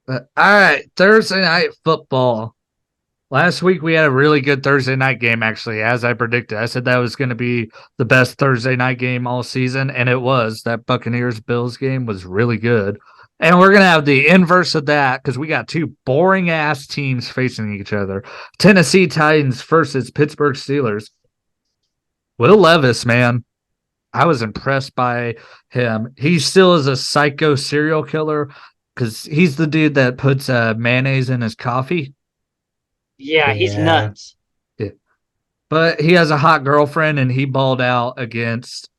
All right, Thursday night football. Last week we had a really good Thursday night game, actually, as I predicted. I said that was going to be the best Thursday night game all season, and it was. That Buccaneers Bills game was really good. And we're going to have the inverse of that because we got two boring ass teams facing each other. Tennessee Titans versus Pittsburgh Steelers. Will Levis, man, I was impressed by him. He still is a psycho serial killer because he's the dude that puts mayonnaise in his coffee. Yeah, he's Yeah. nuts. Yeah. But he has a hot girlfriend, and he balled out against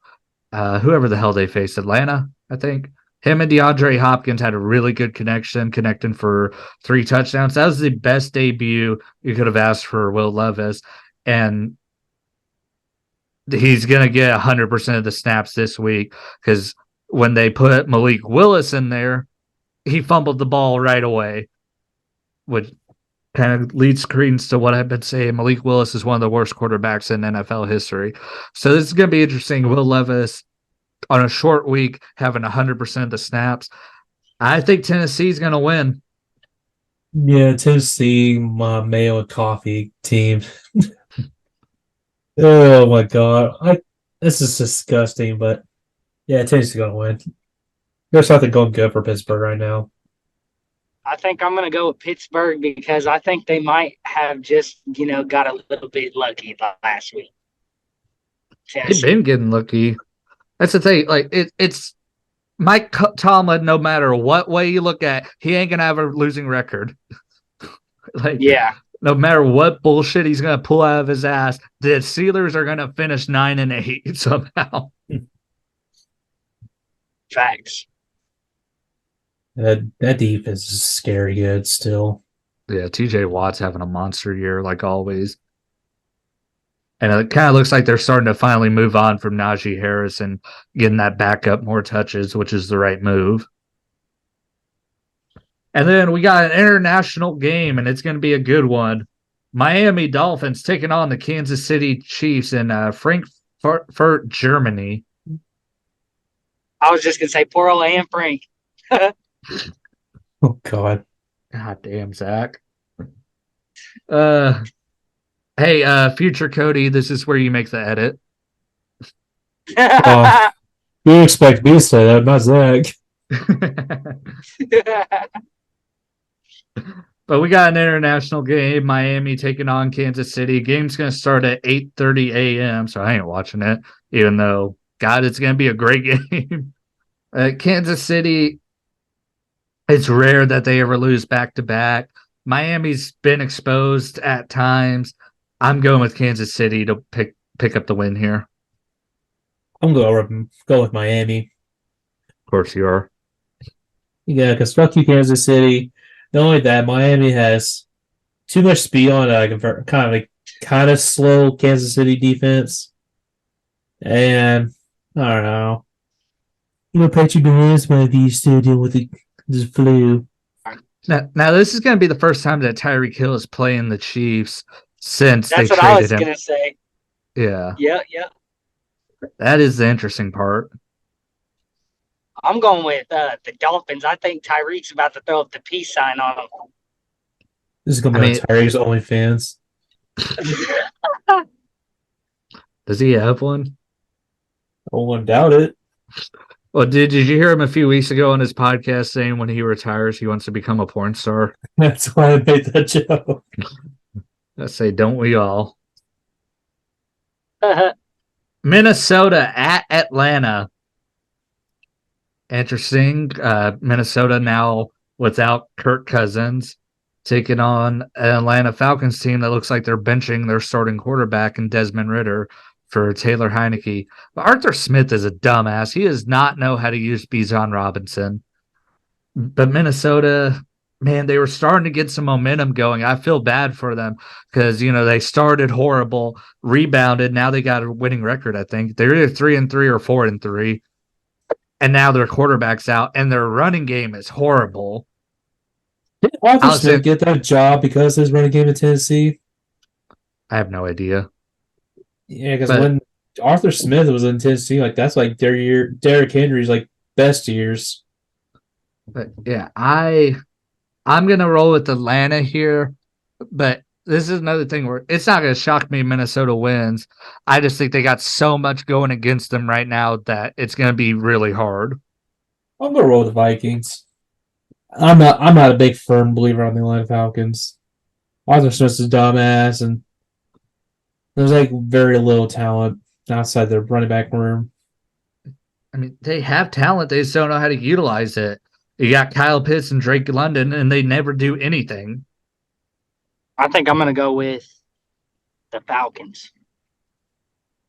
whoever the hell they faced, Atlanta, I think. Him and DeAndre Hopkins had a really good connection, connecting for 3 touchdowns. That was the best debut you could have asked for Will Levis, and he's gonna get 100% of the snaps this week because when they put Malik Willis in there, he fumbled the ball right away, which kind of leads credence to what I've been saying. Malik Willis is one of the worst quarterbacks in NFL history. So this is going to be interesting. Will Levis on a short week having 100% of the snaps. I think Tennessee's going to win. Yeah, Tennessee, my mayo and coffee team. Oh my god. This is disgusting, but yeah, Tennessee's gonna win. There's something going good for Pittsburgh right now. I think I'm going to go with Pittsburgh because I think they might have just, got a little bit lucky last week. They've been Tennessee. getting lucky. That's the thing. Like it's Mike Tomlin. No matter what way you look at, he ain't gonna have a losing record. Like Yeah, no matter what bullshit he's gonna pull out of his ass, the Steelers are gonna finish 9-8 somehow. facts. That defense is scary good still. Yeah, TJ Watt's having a monster year like always. And it kind of looks like they're starting to finally move on from Najee Harris and getting that backup more touches, which is the right move. And then we got an international game, and it's going to be a good one. Miami Dolphins taking on the Kansas City Chiefs in Frankfurt, Germany. I was just going to say poor old Anne Frank. Oh god. God damn, Zach. Uh, hey, future Cody, this is where you make the edit. Oh, you expect me to say that, not Zach. But we got an international game. Miami taking on Kansas City. Game's going to start at 8:30 a.m., so I ain't watching it, even though, God, it's going to be a great game. Kansas City, it's rare that they ever lose back-to-back. Miami's been exposed at times. I'm going with Kansas City to pick up the win here. I'm gonna go with Miami. Of course you are. Yeah, because fuck you, Kansas City. Not only that, Miami has too much speed on kind of slow Kansas City defense, and I don't know. Patrick Mahomes might be still dealing with this flu. Now, this is going to be the first time that Tyreek Hill is playing the Chiefs since they That's what I traded was him. going to say. Yeah, Yeah, yeah. that is the interesting part. I'm going with the Dolphins. I think Tyreek's about to throw up the peace sign on This is gonna I be on mean, Tyreek's OnlyFans. them. does he have one? I won't doubt it. Well, did you hear him a few weeks ago on his podcast saying when he retires he wants to become a porn star? That's why I made that joke. I say, don't we all? Minnesota at Atlanta. Interesting. Minnesota now without Kirk Cousins taking on an Atlanta Falcons team that looks like they're benching their starting quarterback in Desmond Ritter for Taylor Heineke. But Arthur Smith is a dumbass. He does not know how to use Bijan Robinson. But Minnesota, man, they were starting to get some momentum going. I feel bad for them because they started horrible, rebounded. Now they got a winning record. I think they're either 3-3 or 4-3, and now their quarterback's out, and their running game is horrible. Did Arthur Smith Allison, get that job because of his running game in Tennessee? I have no idea, Yeah, because but when Arthur Smith was in Tennessee, that's like their Derrick Henry's best years. but yeah, I I'm going to roll with Atlanta here, but this is another thing where it's not going to shock me if Minnesota wins. I just think they got so much going against them right now that it's going to be really hard. I'm gonna roll with the Vikings. I'm not a big firm believer on the Atlanta Falcons. Arthur Smith's a dumbass, and there's like very little talent outside their running back room. I mean, they have talent. They just don't know how to utilize it. You got Kyle Pitts and Drake London, and they never do anything. I think I'm going to go with the Falcons.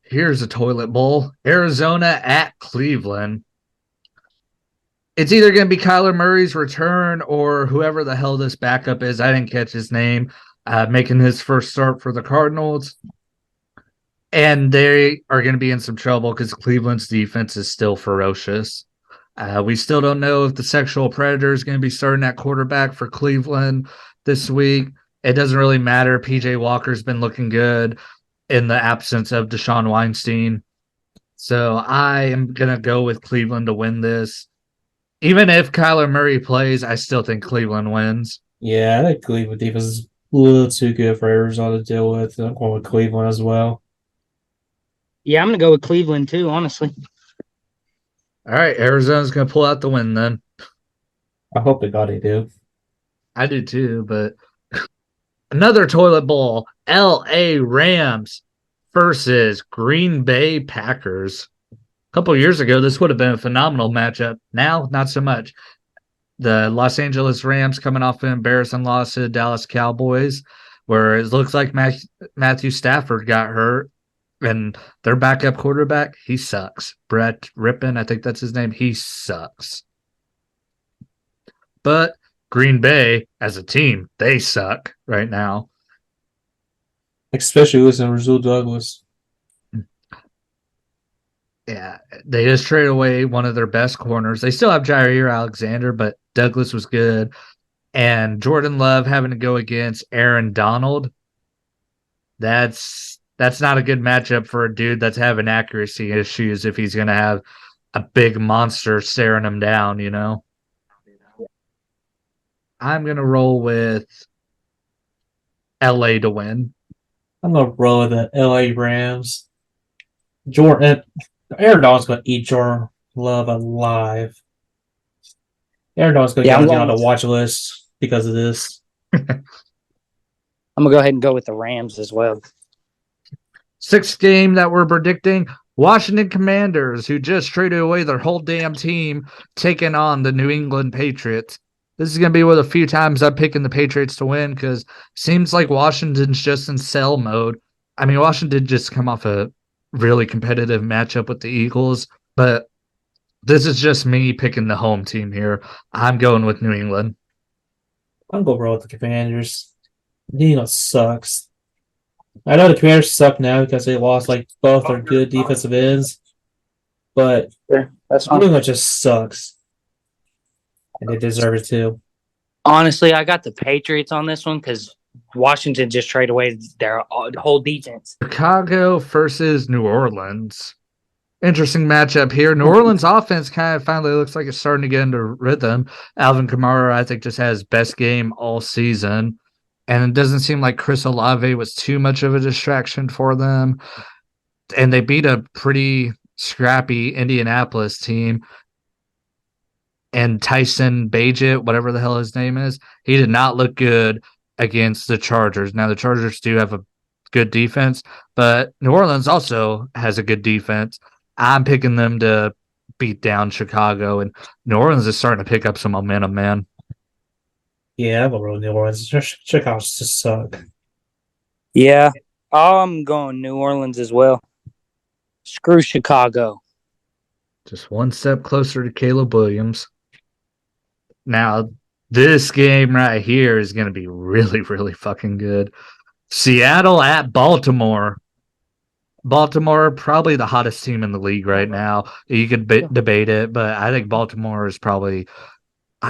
Here's a toilet bowl. Arizona at Cleveland. It's either going to be Kyler Murray's return or whoever the hell this backup is. I didn't catch his name. Making his first start for the Cardinals. And they are going to be in some trouble because Cleveland's defense is still ferocious. We still don't know if the sexual predator is going to be starting at quarterback for Cleveland this week. It doesn't really matter. PJ Walker's been looking good in the absence of Deshaun Weinstein. So I am going to go with Cleveland to win this. Even if Kyler Murray plays, I still think Cleveland wins. Yeah, I think Cleveland defense is a little too good for Arizona to deal with. I'm going with Cleveland as well. Yeah, I'm going to go with Cleveland too, honestly. All right, Arizona's going to pull out the win then. I hope to God they do. I do too, but another toilet bowl. LA Rams versus Green Bay Packers. A couple of years ago, this would have been a phenomenal matchup. Now, not so much. The Los Angeles Rams coming off an embarrassing loss to the Dallas Cowboys, where it looks like Matthew Stafford got hurt, and their backup quarterback, he sucks. Brett Rippon, I think that's his name. He sucks. But Green Bay, as a team, they suck right now. Especially losing Rasul Douglas. Yeah, they just traded away one of their best corners. They still have Jair Alexander, but Douglas was good. And Jordan Love having to go against Aaron Donald. That's not a good matchup for a dude that's having accuracy issues if he's going to have a big monster staring him down, you know? I'm going to roll with LA to win. I'm going to roll with the LA Rams. Aaron Donald's going to eat Jordan Love alive. Aaron Donald's going to get on the watch list because of this. I'm going to go ahead and go with the Rams as well. Sixth game that we're predicting, Washington Commanders, who just traded away their whole damn team, taking on the New England Patriots. This is going to be one of the few times I'm picking the Patriots to win because it seems like Washington's just in sell mode. I mean, Washington just come off a really competitive matchup with the Eagles, but this is just me picking the home team here. I'm going with New England. I'm going to roll with the Commanders. New England sucks. I know the Commanders suck now because they lost like both their good defensive ends, but New England just sucks. And they deserve it too. Honestly, I got the Patriots on this one because Washington just traded away their whole defense. Chicago versus New Orleans. Interesting matchup here. New Orleans offense kind of finally looks like it's starting to get into rhythm. Alvin Kamara, I think, just had his best game all season. And it doesn't seem like Chris Olave was too much of a distraction for them. And they beat a pretty scrappy Indianapolis team. And Tyson Bagent, whatever the hell his name is, he did not look good against the Chargers. Now, the Chargers do have a good defense, but New Orleans also has a good defense. I'm picking them to beat down Chicago, and New Orleans is starting to pick up some momentum, man. Yeah, I'm going to roll New Orleans. Chicago just suck. Yeah, I'm going New Orleans as well. Screw Chicago. Just one step closer to Caleb Williams. Now, this game right here is going to be really, really fucking good. Seattle at Baltimore. Baltimore, probably the hottest team in the league right now. You could debate it, but I think Baltimore is probably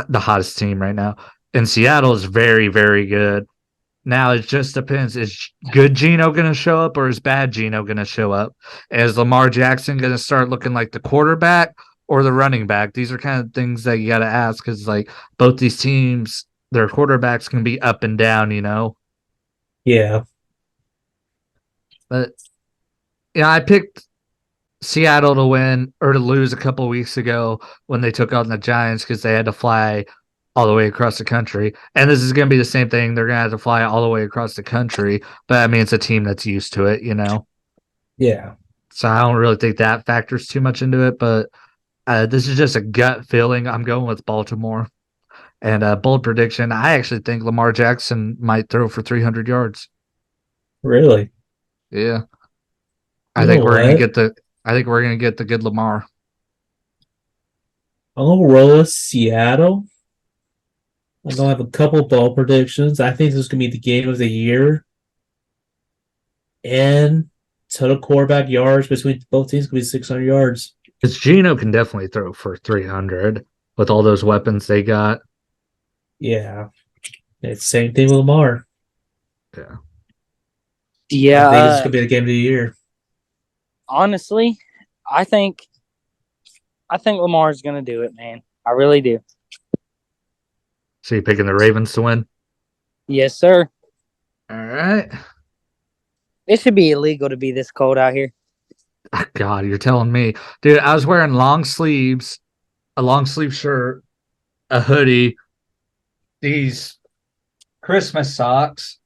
the hottest team right now. And Seattle is very, very good. Now, it just depends. Is good Geno going to show up or is bad Geno going to show up? Is Lamar Jackson going to start looking like the quarterback or the running back? These are kind of things that you got to ask because, like, both these teams their quarterbacks can be up and down, Yeah. But I picked Seattle to win or to lose a couple weeks ago when they took on the Giants because they had to fly all the way across the country. And this is going to be the same thing. They're going to have to fly all the way across the country. But I mean, it's a team that's used to it, Yeah. So I don't really think that factors too much into it. But this is just a gut feeling. I'm going with Baltimore. And bold prediction, I actually think Lamar Jackson might throw for 300 yards. Really? Yeah. You I know think we're going to what? get the good Lamar. I'm gonna roll with Seattle. I'm gonna have a couple ball predictions. I think this is gonna be the game of the year. And total quarterback yards between both teams could be 600 yards. Because Gino can definitely throw for 300 with all those weapons they got. Yeah. It's the same thing with Lamar. Yeah. I think it's gonna be the game of the year. Honestly, I think Lamar's gonna do it, man. I really do. So you picking the Ravens to win? Yes, sir. All right. It should be illegal to be this cold out here. God, you're telling me. Dude, I was wearing long sleeves, a long sleeve shirt, a hoodie, these Christmas socks,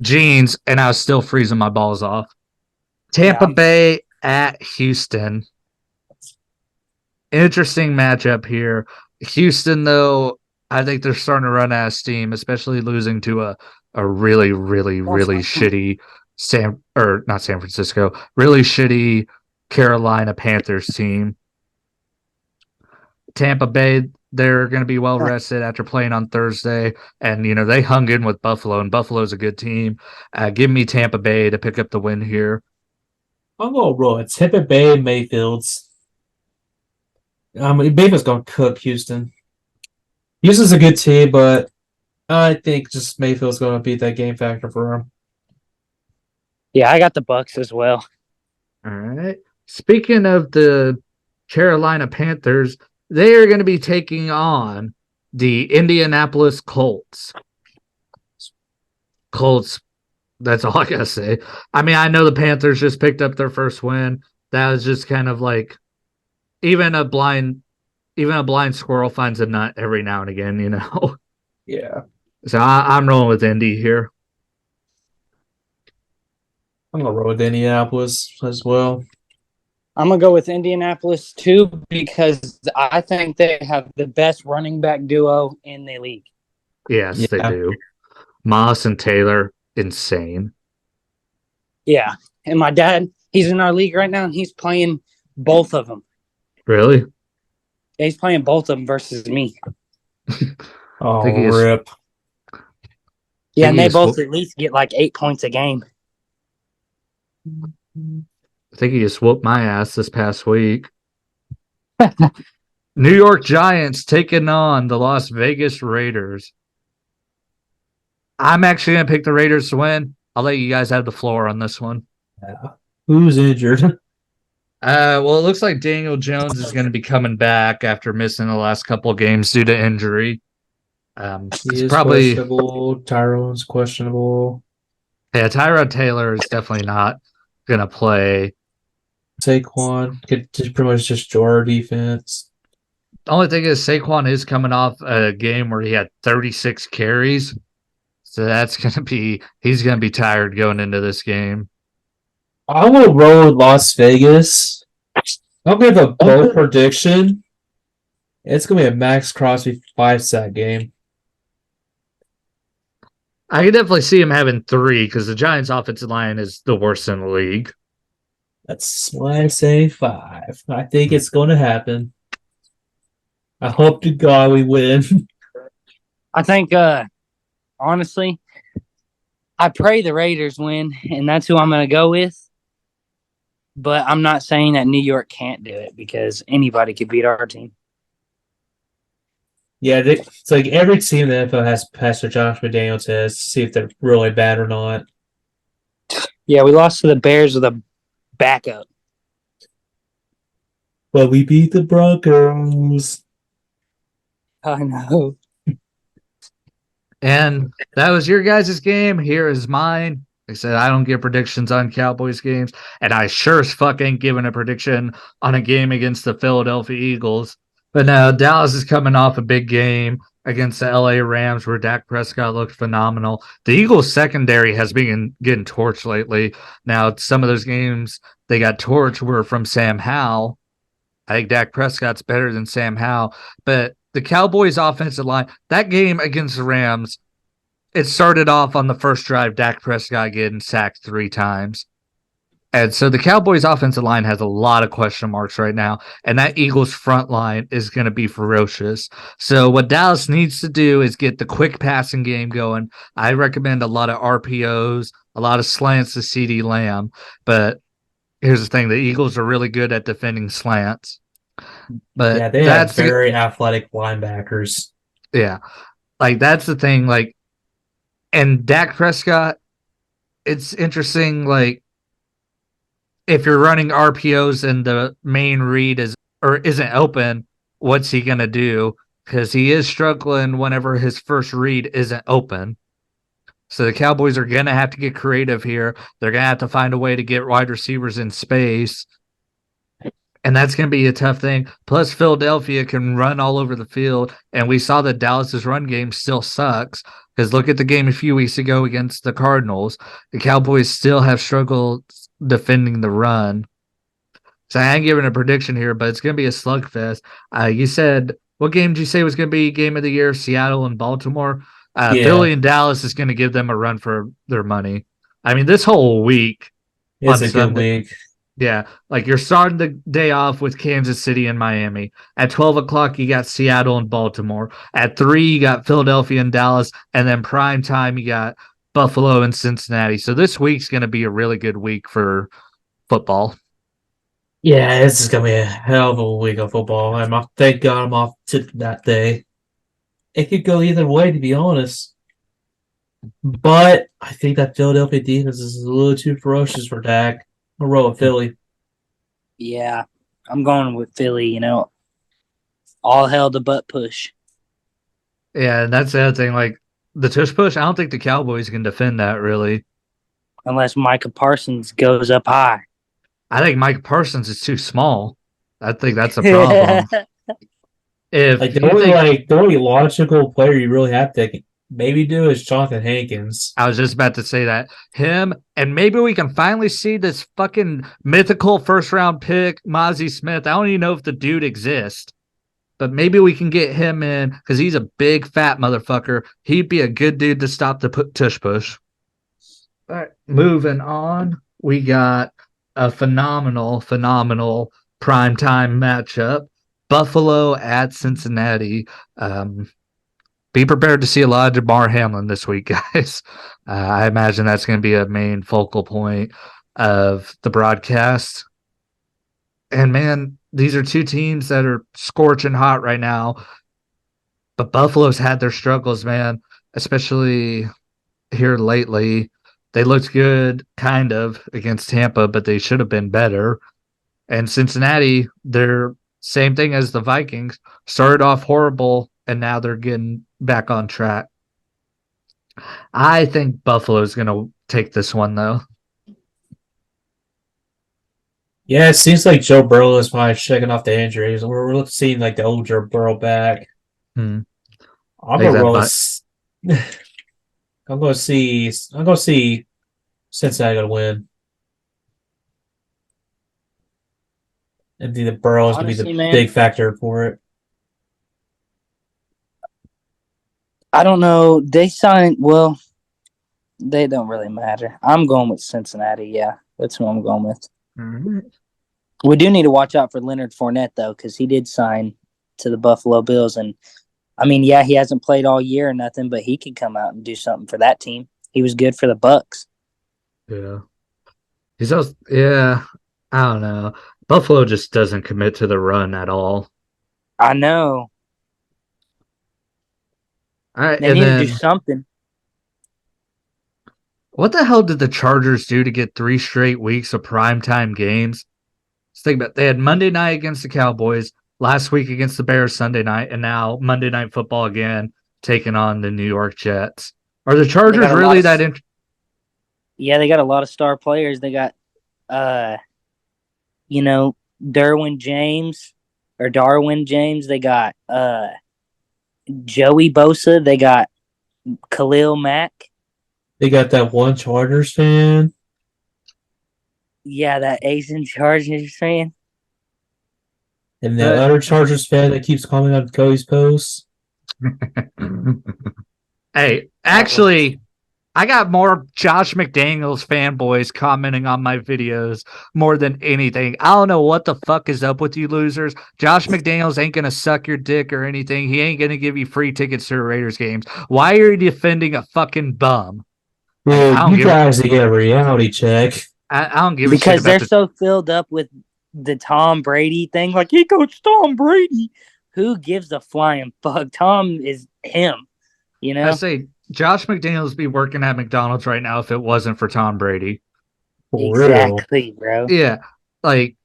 jeans, and I was still freezing my balls off. Tampa Bay at Houston. Interesting matchup here. Houston, though, I think they're starting to run out of steam, especially losing to a really, really, really shitty not San Francisco, really shitty Carolina Panthers team. Tampa Bay, they're going to be well rested after playing on Thursday, and they hung in with Buffalo, and Buffalo's a good team. Give me Tampa Bay to pick up the win here. I'm gonna roll it. Tampa Bay and Mayfield's. Mayfield's gonna cook Houston. Houston's a good team, but I think just Mayfield's gonna beat that game factor for him. Yeah, I got the Bucks as well. All right. Speaking of the Carolina Panthers, they are going to be taking on the Indianapolis Colts. Colts, that's all I got to say. I mean, I know the Panthers just picked up their first win. That was just kind of like even a blind squirrel finds a nut every now and again, Yeah. So I'm rolling with Indy here. I'm gonna roll with Indianapolis as well. I'm gonna go with Indianapolis too because I think they have the best running back duo in the league. Yes, they do. Moss and Taylor, insane. Yeah, and my dad, he's in our league right now, and he's playing both of them. Really? Yeah, he's playing both of them versus me. Oh, rip. Yeah, and they both at least get like 8 points a game. I think he just whooped my ass this past week. New York Giants taking on the Las Vegas Raiders. I'm actually going to pick the Raiders to win. I'll let you guys have the floor on this one. Who's injured? Well, it looks like Daniel Jones is going to be coming back after missing the last couple of games due to injury. He is probably questionable. Tyrone's questionable. Yeah, Tyrod Taylor is definitely not going to play. Saquon could pretty much just jar our defense. The only thing is Saquon is coming off a game where he had 36 carries. So he's going to be tired going into this game. I will roll with Las Vegas. I'll give a bold prediction. It's going to be a Max Crosby 5-sack game. I can definitely see him having 3 because the Giants' offensive line is the worst in the league. That's why I say 5. I think it's going to happen. I hope to God we win. I think, honestly, I pray the Raiders win, and that's who I'm going to go with. But I'm not saying that New York can't do it because anybody could beat our team. Yeah, it's like every team in the NFL has Pastor Josh McDaniels test to see if they're really bad or not. Yeah, we lost to the Bears with a backup. But we beat the Broncos. I know. And that was your guys' game. Here is mine. Like I said, I don't give predictions on Cowboys games, and I sure as fuck ain't giving a prediction on a game against the Philadelphia Eagles. But now Dallas is coming off a big game against the LA Rams where Dak Prescott looked phenomenal. The Eagles secondary has been getting torched lately. Now, some of those games they got torched were from Sam Howell. I think Dak Prescott's better than Sam Howell, but the Cowboys offensive line, that game against the Rams, it started off on the first drive, Dak Prescott getting sacked 3 times. And so the Cowboys offensive line has a lot of question marks right now, and that Eagles front line is going to be ferocious. So what Dallas needs to do is get the quick passing game going. I recommend a lot of RPOs, a lot of slants to CeeDee Lamb, but here's the thing, the Eagles are really good at defending slants. But Yeah, they have very athletic linebackers. Yeah. Like that's the thing, like, and Dak Prescott, it's interesting, like, if you're running RPOs and the main read isn't open, what's he gonna do? Because he is struggling whenever his first read isn't open. So the Cowboys are gonna have to get creative here. They're gonna have to find a way to get wide receivers in space. And that's going to be a tough thing. Plus, Philadelphia can run all over the field. And we saw that Dallas's run game still sucks. Because look at the game a few weeks ago against the Cardinals. The Cowboys still have struggled defending the run. So I ain't giving a prediction here, but it's going to be a slugfest. You said, what game did you say was going to be game of the year? Seattle and Baltimore? Yeah. Philly and Dallas is going to give them a run for their money. I mean, this whole week. It's a good week. Yeah, like you're starting the day off with Kansas City and Miami. At 12 o'clock, you got Seattle and Baltimore. At 3, you got Philadelphia and Dallas. And then prime time, you got Buffalo and Cincinnati. So this week's going to be a really good week for football. Yeah, this is going to be a hell of a week of football. Thank God I'm off to that day. It could go either way, to be honest. But I think that Philadelphia defense is a little too ferocious for Dak. I'll roll with Philly. Yeah, I'm going with Philly, all hell the butt push. Yeah, and that's the other thing. Like the tush push, I don't think the Cowboys can defend that really. Unless Micah Parsons goes up high. I think Mike Parsons is too small. I think that's a problem. The only logical player you really have to maybe do is Jonathan Hankins. I was just about to say that. Him, and maybe we can finally see this fucking mythical first-round pick, Mozzie Smith. I don't even know if the dude exists. But maybe we can get him in because he's a big, fat motherfucker. He'd be a good dude to stop the tush push. All right, moving on. We got a phenomenal primetime matchup. Buffalo at Cincinnati. Be prepared to see a lot of Damar Hamlin this week, guys. I imagine that's going to be a main focal point of the broadcast. And, man, these are two teams that are scorching hot right now. But Buffalo's had their struggles, man, especially here lately. They looked good, kind of, against Tampa, but they should have been better. And Cincinnati, they're same thing as the Vikings. Started off horrible, and now they're getting back on track. I think Buffalo's going to take this one, though. Yeah, it seems like Joe Burrow is probably shaking off the injuries. We're seeing like the old Joe Burrow back. I'm going to see Cincinnati going to win. And the Burrow is going to be the big factor for it. I don't know. They don't really matter. I'm going with Cincinnati. Yeah, that's who I'm going with. Mm-hmm. We do need to watch out for Leonard Fournette, though, because he did sign to the Buffalo Bills. And, I mean, yeah, he hasn't played all year or nothing, but he could come out and do something for that team. He was good for the Bucs. Yeah. He's also, I don't know. Buffalo just doesn't commit to the run at all. I know. All right, they need to do something. What the hell did the Chargers do to get 3 straight weeks of primetime games? Let's think about it. They had Monday night against the Cowboys, last week against the Bears Sunday night, and now Monday Night Football again. taking on the New York Jets. Are the They Chargers got a lot really of that? yeah, they got a lot of star players. They got you know, Derwin James or Darwin James. They got Joey Bosa. They got Khalil Mack. They got that one Chargers fan. Yeah, that Asian Chargers fan. And the other Chargers fan that keeps commenting on Cody's posts. Hey, actually, I got more Josh McDaniels fanboys commenting on my videos more than anything. I don't know what the fuck is up with you losers. Josh McDaniels ain't going to suck your dick or anything. He ain't going to give you free tickets to Raiders games. Why are you defending a fucking bum? Dude, you guys to get a reality check. I don't give a shit because about they're so filled up with the Tom Brady thing. Like, he coached Tom Brady. Who gives a flying fuck? Tom is him, you know? I say Josh McDaniels be working at McDonald's right now if it wasn't for Tom Brady. For Exactly, real. bro. Yeah, like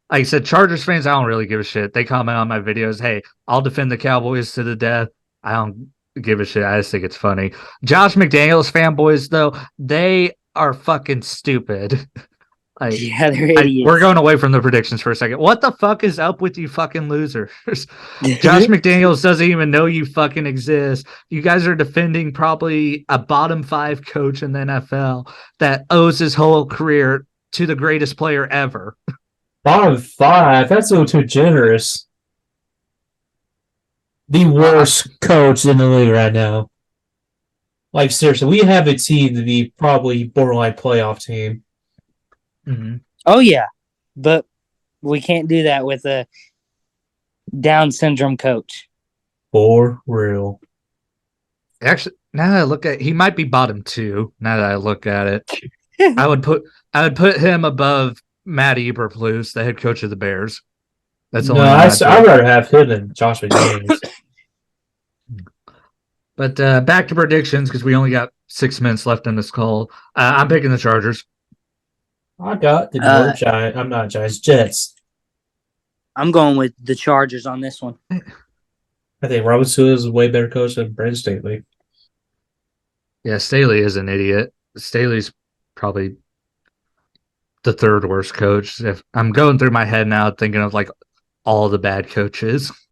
I said, Chargers fans, I don't really give a shit. They comment on my videos. Hey, I'll defend the Cowboys to the death. I don't give a shit. I just think it's funny. Josh McDaniels fanboys, though, they are fucking stupid. Like, Yeah, they're idiots. we're going away from the predictions for a second. What the fuck is up with you fucking losers? Josh McDaniels doesn't even know you fucking exist. You guys are defending probably a bottom 5 coach in the NFL that owes his whole career to the greatest player ever. Bottom 5? That's a little too generous. The worst coach in the league right now. Like, seriously, we have a team to be probably borderline playoff team. Mm-hmm. Oh, yeah. But we can't do that with a Down syndrome coach. For real. Actually, now that I look at, he might be bottom 2. Now that I look at it, I would put him above Matt Eberflus, the head coach of the Bears. That's the only one I'd rather have him than Josh McDaniels. But back to predictions because we only got 6 minutes left in this call. I'm picking the Chargers. I got the New York Giants. I'm not Giants. Jets. I'm going with the Chargers on this one. I think Robert Sula is a way better coach than Brandon Staley. Yeah, Staley is an idiot. Staley's probably the 3rd worst coach. If I'm going through my head now, thinking of like all the bad coaches.